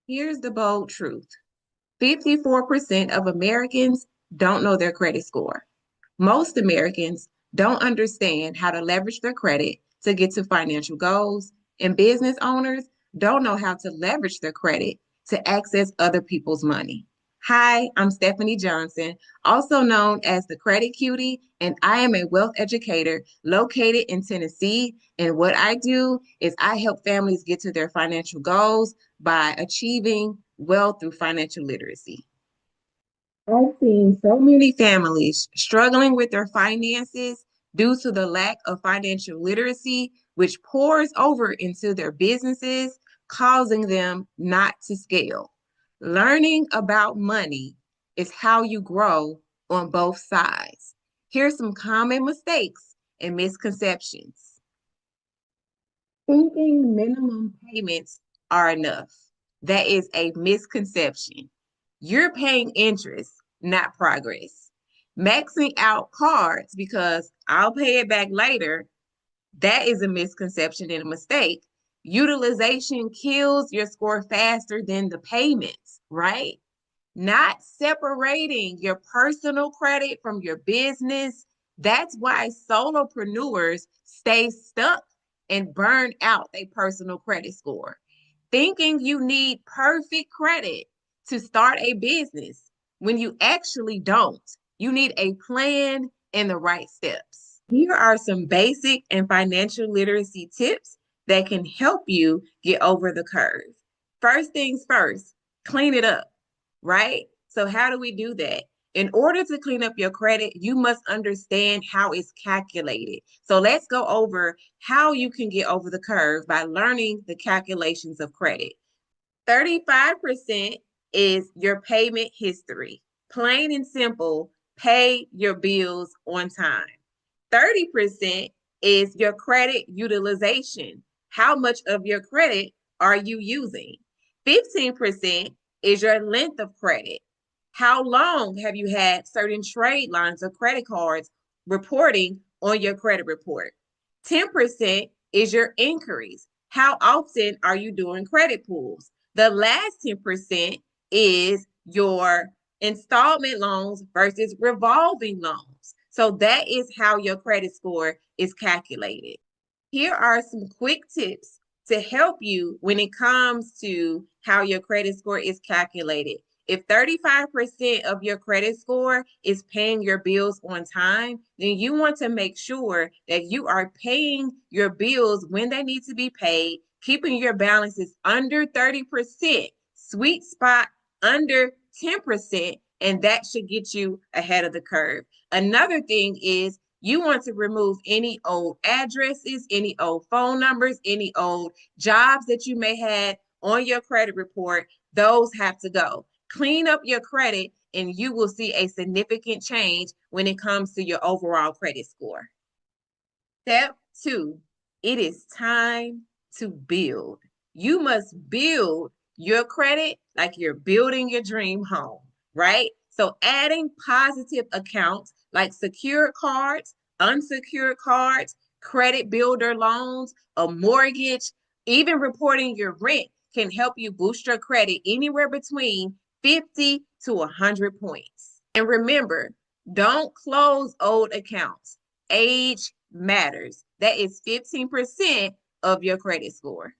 Here's the bold truth. 54% of Americans don't know their credit score. Most Americans don't understand how to leverage their credit to get to financial goals, and business owners don't know how to leverage their credit to access other people's money. Hi, I'm Stephanie Johnson, also known as the Credit Cutie, and I am a wealth educator located in Tennessee. And what I do is I help families get to their financial goals by achieving wealth through financial literacy. I've seen so many families struggling with their finances due to the lack of financial literacy, which pours over into their businesses, causing them not to scale. Learning about money is how you grow on both sides. Here's some common mistakes and misconceptions. Thinking minimum payments are enough. That is a misconception. You're paying interest, not progress. Maxing out cards because I'll pay it back later, that is a misconception and a mistake. Utilization kills your score faster than the payments, right? Not separating your personal credit from your business. That's why solopreneurs stay stuck and burn out their personal credit score. Thinking you need perfect credit to start a business when you actually don't. You need a plan and the right steps. Here are some basic and financial literacy tips that can help you get over the curve. First things first, clean it up, right? So how do we do that? In order to clean up your credit, you must understand how it's calculated. So let's go over how you can get over the curve by learning the calculations of credit. 35% is your payment history. Plain and simple, pay your bills on time. 30% is your credit utilization. How much of your credit are you using? 15% is your length of credit. How long have you had certain trade lines or credit cards reporting on your credit report? 10% is your inquiries. How often are you doing credit pulls? The last 10% is your installment loans versus revolving loans. So that is how your credit score is calculated. Here are some quick tips to help you when it comes to how your credit score is calculated. If 35% of your credit score is paying your bills on time, then you want to make sure that you are paying your bills when they need to be paid, keeping your balances under 30%, sweet spot under 10%, and that should get you ahead of the curve. Another thing is you want to remove any old addresses, any old phone numbers, any old jobs that you may have on your credit report. Those have to go. Clean up your credit and you will see a significant change when it comes to your overall credit score. Step 2, it is time to build. You must build your credit like you're building your dream home, right? So adding positive accounts like secured cards, unsecured cards, credit builder loans, a mortgage, even reporting your rent can help you boost your credit anywhere between 50 to 100 points. And remember, don't close old accounts. Age matters. That is 15% of your credit score.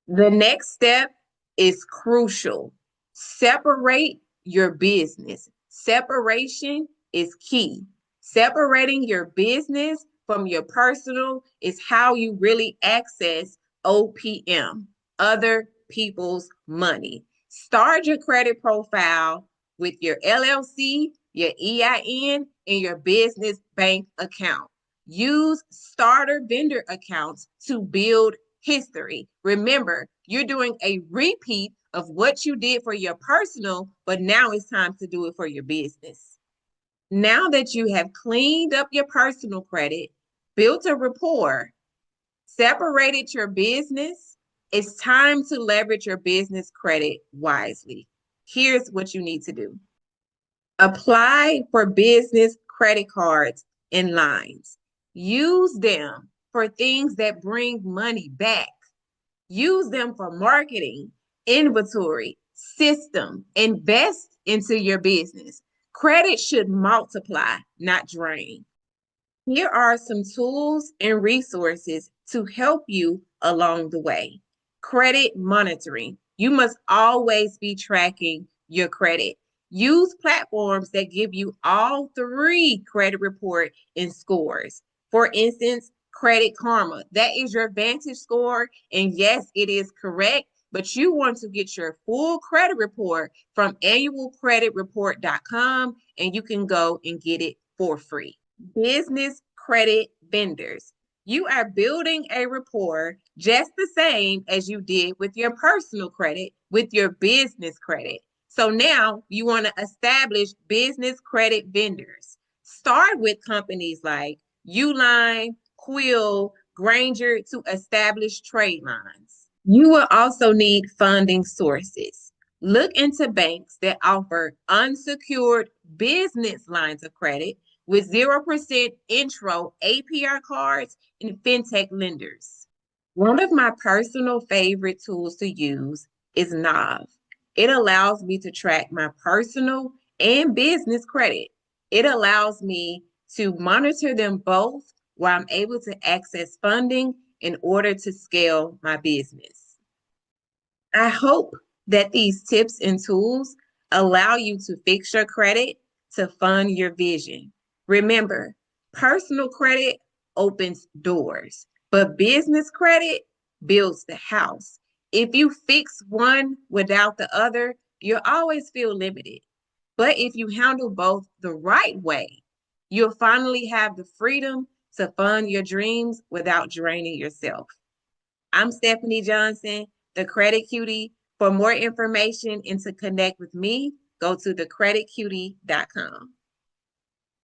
The next step is crucial. Separate your business. Separation is key. Separating your business from your personal is how you really access OPM, other people's money. Start your credit profile with your LLC, your EIN, and your business bank account. Use starter vendor accounts to build history. Remember, you're doing a repeat of what you did for your personal, but now it's time to do it for your business. Now that you have cleaned up your personal credit, built a rapport, separated your business, it's time to leverage your business credit wisely. Here's what you need to do. Apply for business credit cards and lines. Use them for things that bring money back. Use them for marketing, inventory, system. Invest into your business. Credit should multiply, not drain. Here are some tools and resources to help you along the way. Credit monitoring. You must always be tracking your credit. Use platforms that give you all three credit report and scores. For instance, Credit Karma. That is your Vantage score. And yes, it is correct, but you want to get your full credit report from annualcreditreport.com, and you can go and get it for free. Business credit vendors. You are building a rapport just the same as you did with your personal credit, with your business credit. So now you want to establish business credit vendors. Start with companies like Uline, Quill, Granger to establish trade lines. You will also need funding sources. Look into banks that offer unsecured business lines of credit with 0% intro APR cards and fintech lenders. One of my personal favorite tools to use is Nav. It allows me to track my personal and business credit. It allows me to monitor them both while I'm able to access funding in order to scale my business. I hope that these tips and tools allow you to fix your credit to fund your vision. Remember, personal credit opens doors, but business credit builds the house. If you fix one without the other, you'll always feel limited. But if you handle both the right way, you'll finally have the freedom to fund your dreams without draining yourself. I'm Stephanie Johnson, the Credit Cutie. For more information and to connect with me, go to thecreditcutie.com.